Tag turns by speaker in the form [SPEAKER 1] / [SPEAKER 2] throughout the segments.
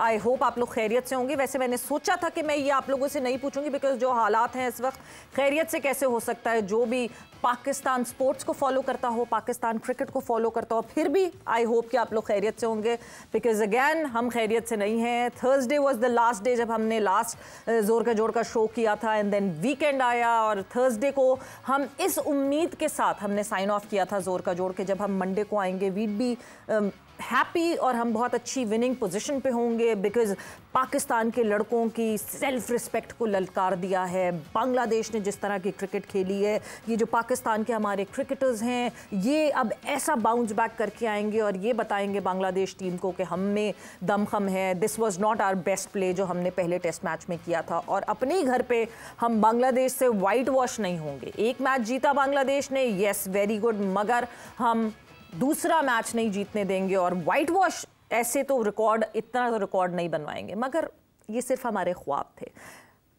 [SPEAKER 1] I hope आप लोग खैरियत से होंगे। वैसे मैंने सोचा था कि मैं ये आप लोगों से नहीं पूछूंगी, बिकॉज जो हालात हैं इस वक्त, खैरियत से कैसे हो सकता है जो भी पाकिस्तान स्पोर्ट्स को फॉलो करता हो, पाकिस्तान क्रिकेट को फॉलो करता हो, फिर भी आई होप कि आप लोग खैरियत से होंगे, बिकॉज अगैन हम खैरियत से नहीं हैं। Thursday was the last day जब हमने लास्ट जोर का जोड़ का शो किया था, एंड देन वीकेंड आया और थर्सडे को हम इस उम्मीद के साथ हमने साइन ऑफ किया था जोर का जोड़ के जब हम मंडे को आएंगे वीड बी हैप्पी और हम बहुत अच्छी विनिंग पोजीशन पे होंगे, बिकॉज पाकिस्तान के लड़कों की सेल्फ रिस्पेक्ट को ललकार दिया है। बांग्लादेश ने जिस तरह की क्रिकेट खेली है, ये जो पाकिस्तान के हमारे क्रिकेटर्स हैं ये अब ऐसा बाउंस बैक करके आएंगे और ये बताएंगे बांग्लादेश टीम को कि हम में दमखम है। This was not our best play जो हमने पहले टेस्ट मैच में किया था, और अपने ही घर पे हम बांग्लादेश से वाइट वॉश नहीं होंगे। एक मैच जीता बांग्लादेश ने, येस वेरी गुड, मगर हम दूसरा मैच नहीं जीतने देंगे और वाइट वॉश ऐसे तो रिकॉर्ड, इतना तो रिकॉर्ड नहीं बनवाएंगे, मगर ये सिर्फ हमारे ख्वाब थे।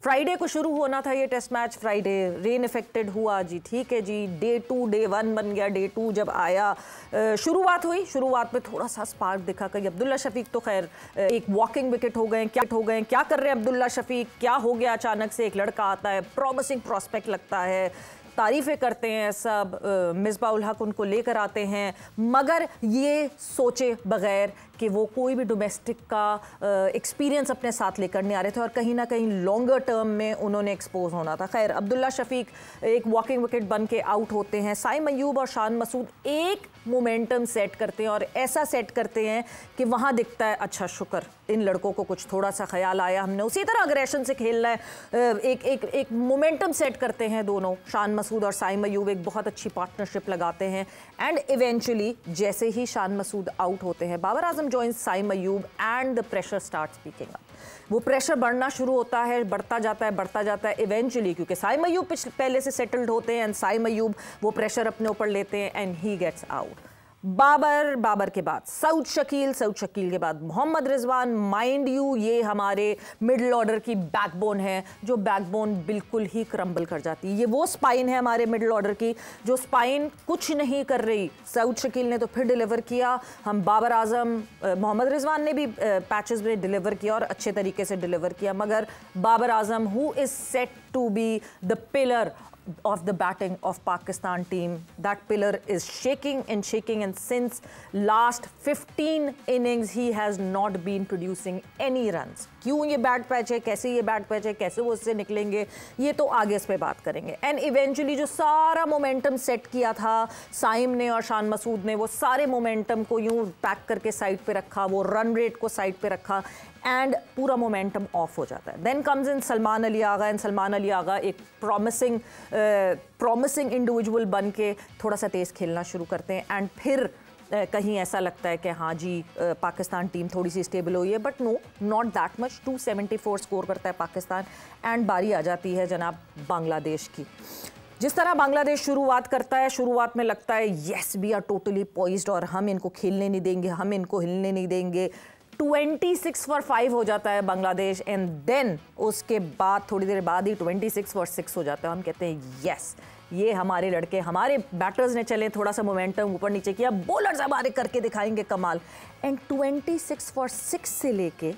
[SPEAKER 1] फ्राइडे को शुरू होना था ये test match, Friday rain affected हुआ जी, ठीक है जी, डे 2 डे 1 बन गया, डे 2 जब आया शुरुआत हुई, शुरुआत में थोड़ा सा स्पार्क दिखा कहीं अब्दुल्ला शफीक तो खैर एक वॉकिंग विकेट हो गए, क्या कर रहे हैं अब्दुल्ला शफीक, क्या हो गया अचानक से, एक लड़का आता है, प्रॉमिसिंग प्रॉस्पेक्ट लगता है, तारीफ़ें करते हैं सब, मिसबाह उल हक उनको लेकर आते हैं, मगर ये सोचे बगैर कि वो कोई भी डोमेस्टिक का एक्सपीरियंस अपने साथ लेकर नहीं आ रहे थे और कहीं ना कहीं लॉन्गर टर्म में उन्होंने एक्सपोज होना था। खैर अब्दुल्ला शफीक एक वॉकिंग विकेट बन के आउट होते हैं। साइम अयूब और शान मसूद एक मोमेंटम सेट करते हैं और ऐसा सेट करते हैं कि वहाँ दिखता है अच्छा शुक्र इन लड़कों को कुछ थोड़ा सा ख्याल आया, हमने उसी तरह अग्रेशन से खेलना है। एक मोमेंटम सेट करते हैं दोनों, शान मसूद और साइम अयूब एक बहुत अच्छी पार्टनरशिप लगाते हैं, एंड इवेंचुअली जैसे ही शान मसूद आउट होते हैं Babar Azam joins Saim Ayub and the pressure starts picking up. वो प्रेशर बढ़ना शुरू होता है, बढ़ता जाता है इवेंचुअली, क्योंकि साइम अयूब पहले से सेटल्ड होते हैं एंड साइम अयूब वो प्रेशर अपने ऊपर लेते हैं and he gets out. Babar के बाद सऊद शकील के बाद मोहम्मद रिजवान। माइंड यू ये हमारे मिडिल ऑर्डर की बैकबोन है, जो बैकबोन बिल्कुल ही क्रम्बल कर जाती है। ये वो स्पाइन है हमारे मिडिल ऑर्डर की जो स्पाइन कुछ नहीं कर रही। सऊद शकील ने तो फिर डिलीवर किया, हम बाबर आजम, मोहम्मद रिजवान ने भी पैचेस में डिलीवर किया और अच्छे तरीके से डिलीवर किया, मगर Babar Azam who is set to be the pillar of the batting of Pakistan team, that pillar is shaking, and since last 15 innings he has not been producing any runs. क्यों ये बैट पैच है, कैसे ये bat patch है, कैसे वो उससे निकलेंगे, ये तो आगे इस पे बात करेंगे। एंड इवेंचुअली जो सारा मोमेंटम सेट किया था साइम ने और शान मसूद ने, वो सारे मोमेंटम को यूं पैक करके साइड पे रखा, वो रन रेट को साइड पे रखा एंड पूरा मोमेंटम ऑफ हो जाता है। Then comes in Salman Ali Agha, and Salman Ali Agha एक प्रॉमिसिंग इंडिविजुअल बन के थोड़ा सा तेज़ खेलना शुरू करते हैं एंड फिर कहीं ऐसा लगता है कि हाँ जी पाकिस्तान टीम थोड़ी सी स्टेबल हुई है, but no not that much. 274 score करता है पाकिस्तान एंड बारी आ जाती है जनाब बांग्लादेश की। जिस तरह बांग्लादेश शुरुआत करता है, शुरुआत में लगता है yes we are totally poised और हम इनको खेलने नहीं देंगे, हम इनको हिलने नहीं देंगे। 26 for 5 हो जाता है बांग्लादेश एंड देन उसके बाद थोड़ी देर बाद ही 26 for 6 हो जाता है। हम कहते हैं यस ये हमारे लड़के, हमारे बैटर्स ने चले थोड़ा सा मोमेंटम ऊपर नीचे किया, बॉलर्स हमारे करके दिखाएंगे कमाल। एंड 26 for 6 से लेके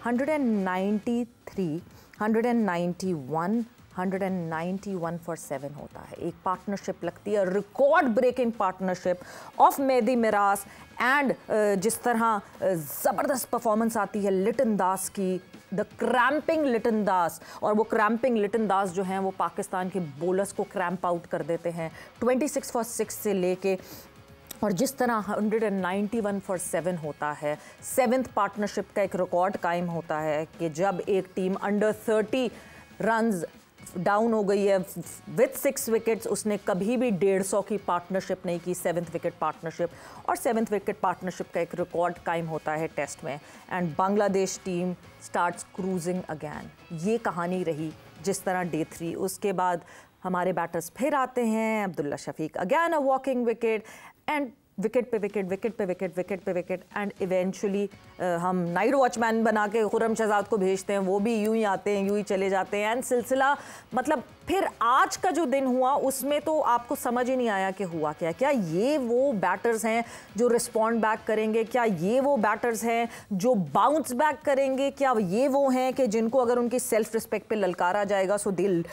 [SPEAKER 1] 193, 191, 191 for 7 होता है। एक पार्टनरशिप लगती है, record breaking partnership of Mehdi Miraj and जिस तरह ज़बरदस्त परफॉर्मेंस आती है लिटन दास की, द क्रैम्पिंग लिटन दास, और वो क्रैम्पिंग लिटन दास जो हैं वो पाकिस्तान के बॉलर्स को क्रैम्प आउट कर देते हैं 26 for 6 से लेके, और जिस तरह 191 for 7 होता है। 7th पार्टनरशिप का एक रिकॉर्ड कायम होता है कि जब एक टीम अंडर 30 रन्स डाउन हो गई है विथ 6 विकेट्स, उसने कभी भी 150 की पार्टनरशिप नहीं की, 7th विकेट पार्टनरशिप, और 7th विकेट पार्टनरशिप का एक रिकॉर्ड कायम होता है टेस्ट में। And Bangladesh team starts cruising again. ये कहानी रही जिस तरह डे 3, उसके बाद हमारे बैटर्स फिर आते हैं, Abdullah Shafique again a walking wicket and wicket पे विकेट एंड इवेंचुअली हम नाइट वॉचमैन बना के खुर्रम शहजाद को भेजते हैं, वो भी यूं ही आते हैं यूं ही चले जाते हैं एंड सिलसिला मतलब फिर आज का जो दिन हुआ उसमें तो आपको समझ ही नहीं आया कि हुआ क्या। क्या ये वो बैटर्स हैं जो रिस्पॉन्ड बैक करेंगे? क्या ये वो बैटर्स हैं जो बाउंस बैक करेंगे? क्या ये वो हैं कि जिनको अगर उनकी सेल्फ रिस्पेक्ट पे ललकारा जाएगा so they'll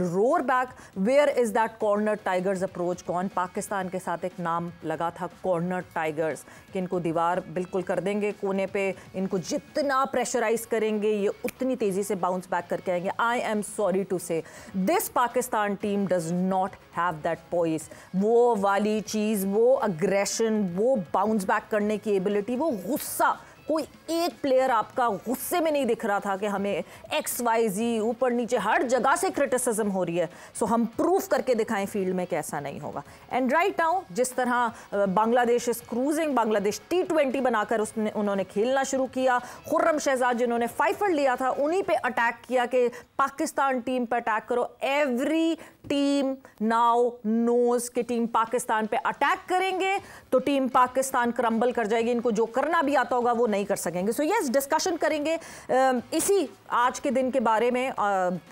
[SPEAKER 1] roar back? Where is that corner tigers approach? कौन पाकिस्तान के साथ एक नाम लगा था कॉर्नर टाइगर्स कि इनको दीवार बिल्कुल कर देंगे कोने पे, इनको जितना प्रेशराइज करेंगे ये उतनी तेजी से बाउंस बैक करके आएंगे। आई एम सॉरी टू से this Pakistan team does not have that poised. वो वाली चीज, वो अग्रेशन, वो बाउंस बैक करने की एबिलिटी, वो गुस्सा, कोई एक प्लेयर आपका गुस्से में नहीं दिख रहा था कि हमें XYZ ऊपर नीचे हर जगह से क्रिटिसिज्म हो रही है। सो हम प्रूफ करके दिखाएं फील्ड में कि ऐसा नहीं होगा। एंड राइट नाउ जिस तरह Bangladesh is cruising, Bangladesh T20 बनाकर उन्होंने खेलना शुरू किया। खुर्रम शहजाद जिन्होंने फाइफर लिया था उन्हीं पे अटैक किया कि पाकिस्तान टीम पे अटैक करो। एवरी टीम नाउ नोज कि टीम पाकिस्तान पे अटैक करेंगे तो टीम पाकिस्तान क्रम्बल कर जाएगी। इनको जो करना भी आता होगा वो नहीं कर सकेंगे। सो यस, डिस्कशन करेंगे इसी आज के दिन के बारे में।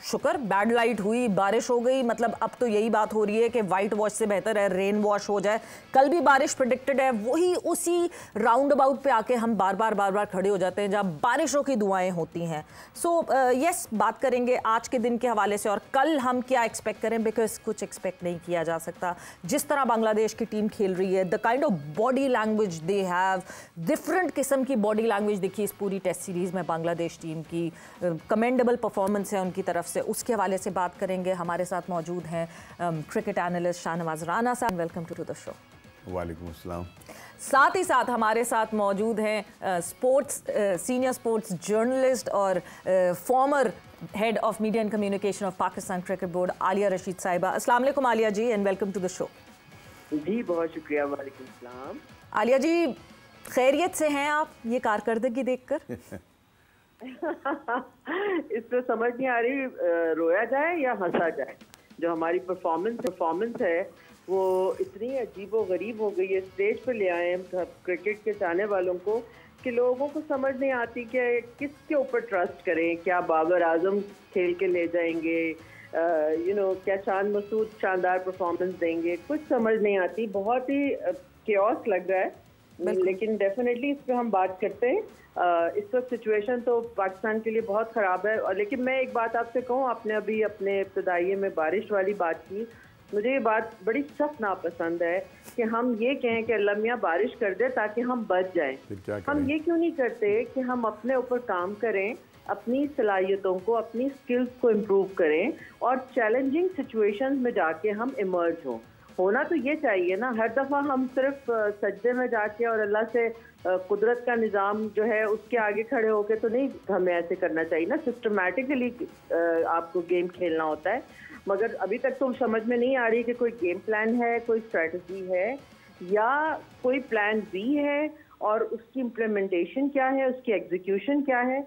[SPEAKER 1] शुक्र बैड लाइट हुई, बारिश हो गई, मतलब अब तो यही बात हो रही है कि वाइट वॉश से बेहतर है रेन वॉश हो जाए। कल भी बारिश प्रेडिक्टेड है, वही उसी राउंड अबाउट पे आके हम बार बार खड़े हो जाते हैं जहाँ बारिशों की दुआएं होती हैं। सो यस, बात करेंगे आज के दिन के हवाले से और कल हम क्या एक्सपेक्ट करें, बिकॉज कुछ एक्सपेक्ट नहीं किया जा सकता। जिस तरह बांग्लादेश की टीम खेल रही है, the kind of body language they have, different किस्म की बॉडी लैंग्वेज देखी इस पूरी टेस्ट सीरीज में बांग्लादेश टीम की, कमेंडेबल परफॉर्मेंस है उनकी तरफ से। उसके हवाले से बात करेंगे। हमारे साथ मौजूद हैं क्रिकेट एनालिस्ट शाहनवाज राना साहब। Welcome to the show.
[SPEAKER 2] वालेकुम अस्सलाम।
[SPEAKER 1] साथ ही साथ हमारे साथ मौजूद हैं स्पोर्ट्स सीनियर स्पोर्ट्स जर्नलिस्ट और former head of media and communication of Pakistan cricket board Aliya Rashid साहिबा। अस्सलाम वालेकुम Aliya ji and welcome to the show.
[SPEAKER 3] जी बहुत शुक्रिया। वालेकुम सलाम।
[SPEAKER 1] आलिया जी, खैरियत से हैं आप ये कारकर्दगी देखकर?
[SPEAKER 3] इस पर समझ नहीं आ रही रोया जाए या हंसा जाए। जो हमारी परफॉर्मेंस है वो इतनी अजीबो गरीब हो गई है। स्टेज पे ले आए हम क्रिकेट के चाहने वालों को कि लोगों को समझ नहीं आती कि किसके ऊपर ट्रस्ट करें। क्या बाबर आजम खेल के ले जाएंगे, क्या चांद मसूद शानदार परफॉर्मेंस देंगे, कुछ समझ नहीं आती। बहुत ही केओस लग रहा है, लेकिन डेफिनेटली इस पर हम बात करते हैं। इस वक्त सिचुएशन तो पाकिस्तान के लिए बहुत ख़राब है। और लेकिन मैं एक बात आपसे कहूँ, आपने अभी अपने इब्तदाइये में बारिश वाली बात की, मुझे ये बात बड़ी सख्त नापसंद है कि हम ये कहें कि अल्लाह मियाँ बारिश कर दे ताकि हम बच जाएं। हम ये क्यों नहीं करते कि हम अपने ऊपर काम करें, अपनी सलाहियतों को, अपनी स्किल्स को इम्प्रूव करें और चैलेंजिंग सिचुएशंस में जाके हम इमर्ज हों। होना तो ये चाहिए ना, हर दफ़ा हम सिर्फ सजदे में जाके और अल्लाह से कुदरत का निज़ाम जो है उसके आगे खड़े होके तो नहीं हमें ऐसे करना चाहिए ना। सिस्टमैटिकली आपको गेम खेलना होता है, मगर अभी तक तो समझ में नहीं आ रही कि कोई गेम प्लान है, कोई स्ट्रेटजी है या कोई प्लान बी है और उसकी इम्प्लीमेंटेशन क्या है, उसकी एग्जीक्यूशन क्या है।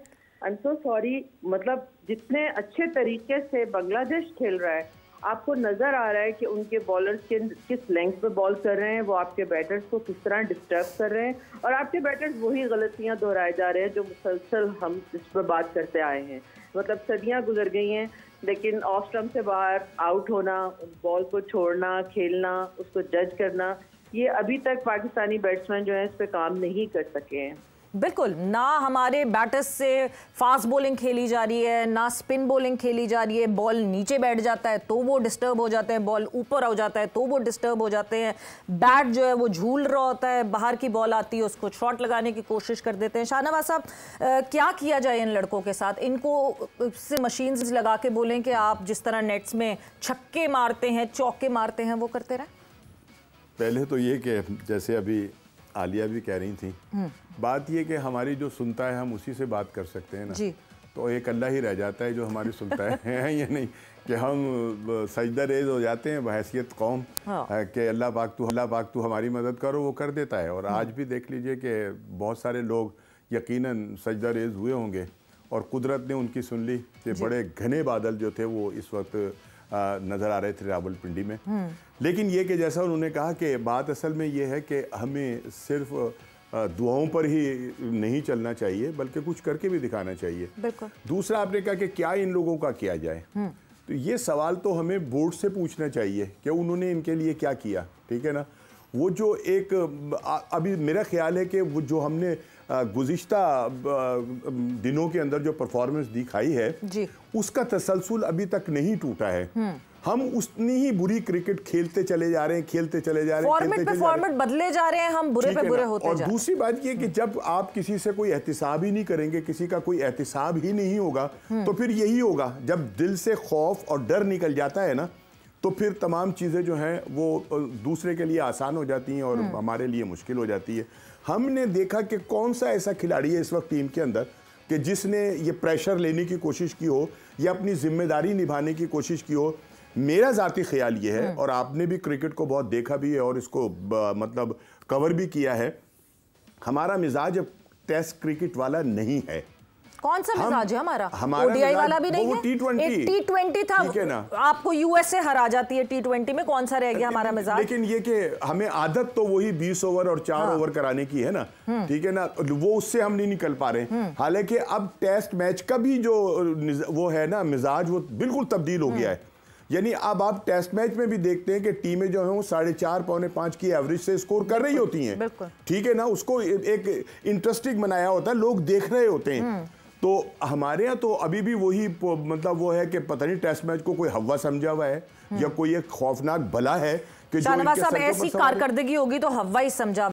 [SPEAKER 3] आई एम सो सॉरी, मतलब जितने अच्छे तरीके से बांग्लादेश खेल रहा है, आपको नजर आ रहा है कि उनके बॉलर्स किस लेंथ पे बॉल कर रहे हैं, वो आपके बैटर्स को किस तरह डिस्टर्ब कर रहे हैं और आपके बैटर्स वही गलतियां दोहराए जा रहे हैं जो मुसलसल हम इस पर बात करते आए हैं। मतलब सदियां गुजर गई हैं, लेकिन ऑफ स्टंप से बाहर आउट होना, बॉल को छोड़ना, खेलना, उसको जज करना, ये अभी तक पाकिस्तानी बैट्समैन जो है इस पे काम नहीं कर सके हैं।
[SPEAKER 1] बिल्कुल ना, हमारे बैटर्स से फास्ट बॉलिंग खेली जा रही है, ना स्पिन बॉलिंग खेली जा रही है। बॉल नीचे बैठ जाता है तो वो डिस्टर्ब हो जाते हैं, बॉल ऊपर हो जाता है तो वो डिस्टर्ब हो जाते हैं। बैट जो है वो झूल रहा होता है, बाहर की बॉल आती है उसको शॉट लगाने की कोशिश कर देते हैं। शाहनवाज साहब, क्या किया जाए इन लड़कों के साथ? इनको से मशीन्स लगा के बोलें कि आप जिस तरह नेट्स में छक्के मारते हैं, चौके मारते हैं, वो करते रहें?
[SPEAKER 2] पहले तो ये कि जैसे अभी आलिया भी कह रही थी, बात ये कि हमारी जो सुनता है हम उसी से बात कर सकते हैं ना जी। तो एक अल्लाह ही रह जाता है जो हमारी सुनता है ये नहीं कि हम सजदा रेज हो जाते हैं बहैसियत कौम कि अल्लाह पाक तू हमारी मदद करो, वो कर देता है। और आज भी देख लीजिए कि बहुत सारे लोग यकीनन सजदा रेज हुए होंगे और कुदरत ने उनकी सुन ली कि बड़े घने बादल जो थे वो इस वक्त नज़र आ रहे थे रावलपिंडी में। लेकिन ये कि जैसा उन्होंने कहा कि बात असल में ये है कि हमें सिर्फ दुआओं पर ही नहीं चलना चाहिए बल्कि कुछ करके भी दिखाना चाहिए। दूसरा आपने कहा कि क्या इन लोगों का किया जाए, तो ये सवाल तो हमें बोर्ड से पूछना चाहिए कि उन्होंने इनके लिए क्या किया, ठीक है ना। वो जो एक अभी मेरा ख्याल है कि वो जो हमने गुज़िश्ता दिनों के अंदर जो परफॉर्मेंस दिखाई है जी, उसका तसलसल अभी तक नहीं टूटा है। हम उतनी ही बुरी क्रिकेट खेलते चले जा रहे हैं, खेलते चले जा रहे हैं,
[SPEAKER 1] फॉर्मेट बदले जा रहे हैं, हम बुरे पे बुरे होते जा रहे हैं।
[SPEAKER 2] और दूसरी बात ये कि जब आप किसी से कोई एहतिसाब ही नहीं करेंगे, किसी का कोई एहतिसाब ही नहीं होगा, तो फिर यही होगा, जब दिल से खौफ और डर निकल जाता है ना, तो फिर तमाम चीज़ें जो हैं वो दूसरे के लिए आसान हो जाती हैं और हमारे लिए मुश्किल हो जाती है। हमने देखा कि कौन सा ऐसा खिलाड़ी है इस वक्त टीम के अंदर कि जिसने ये प्रेशर लेने की कोशिश की हो या अपनी जिम्मेदारी निभाने की कोशिश की हो। मेरा ज़ाती ख्याल ये है, और आपने भी क्रिकेट को बहुत देखा भी है और इसको मतलब कवर भी किया है, हमारा मिजाज अब टेस्ट क्रिकेट वाला नहीं है।
[SPEAKER 1] कौन सा मिजाज है हमारा? ओडीआई वाला भी नहीं है, T20 था, ठीक है ना। आपको यूएसए हरा जाती है T20 में, कौन सा रह गया हमारा मिजाज?
[SPEAKER 2] लेकिन ये कि हमें आदत तो वही 20 ओवर और 4 ओवर कराने की है ना, ठीक है ना, वो उससे हम नहीं निकल पा रहे। हालांकि अब टेस्ट मैच का भी जो वो है ना मिजाज, वो बिल्कुल तब्दील हो गया है। यानी अब आप टेस्ट मैच में भी देखते हैं कि टीमें जो हैं वो 4.5 पौने 5 की एवरेज से स्कोर कर रही होती हैं, ठीक है ना। उसको एक इंटरेस्टिंग बनाया होता है, लोग देख रहे होते हैं। तो हमारे यहाँ तो अभी भी वही मतलब वो है कि पता नहीं टेस्ट मैच को कोई हवा समझा हुआ है या कोई एक खौफनाक बला है कि
[SPEAKER 1] शाहनवाज साहब ऐसी कारकर्दगी होगी तो हवा ही समझा